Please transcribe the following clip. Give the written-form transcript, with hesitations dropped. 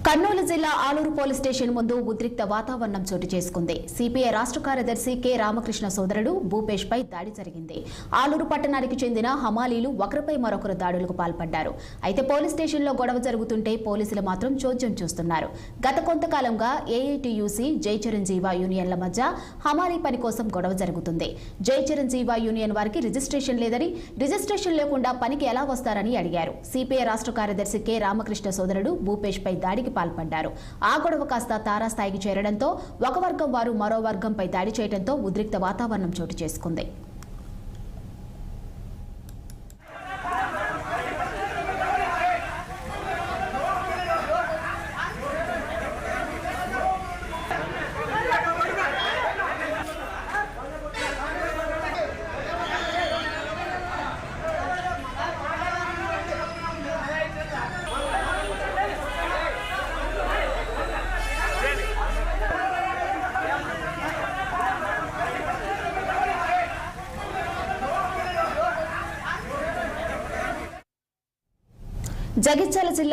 కర్నూలు జిల్లా Aluru police station ముందు ఉద్రిక్త వాతావరణం చోటు చేసుకుంది. సిపిఐ రాష్ట్ర కార్యదర్శి కె రామకృష్ణ సోదరుడు భూపేష్ పై దాడి జరిగింది. ఆలూరు పట్టణానికి చెందిన హమాలీలు ఒకరిపై మరొకరు దాడులకు పాల్పడ్డారు. అయితే పోలీస్ స్టేషన్లో గొడవ జరుగుతుంటే పోలీసులు మాత్రం చోద్యం చూస్తున్నారు. గత కొంతకాలంగా ఏఐటియుసి జై చిరంజీవ యూనియన్ల మధ్య హమాలీ పని కోసం గొడవ జరుగుతుంది. జై చిరంజీవ యూనియన్ వారికి రిజిస్ట్రేషన్ లేదని, రిజిస్ట్రేషన్ లేకుండా పనికి ఎలా వస్తారని అడిగారు. సిపిఐ రాష్ట్ర కార్యదర్శి కె రామకృష్ణ సోదరుడు భూపేష్ పై దాడికి పాల్పడ్డారు. ఆ గొడవ కాస్త తారాస్థాయికి చేరడంతో ఒక వర్గం వారు మరో వర్గంపై దాడి చేయడంతో ఉద్రిక్త వాతావరణం చోటు చేసుకుంది. జగిత్యాల జిల్లా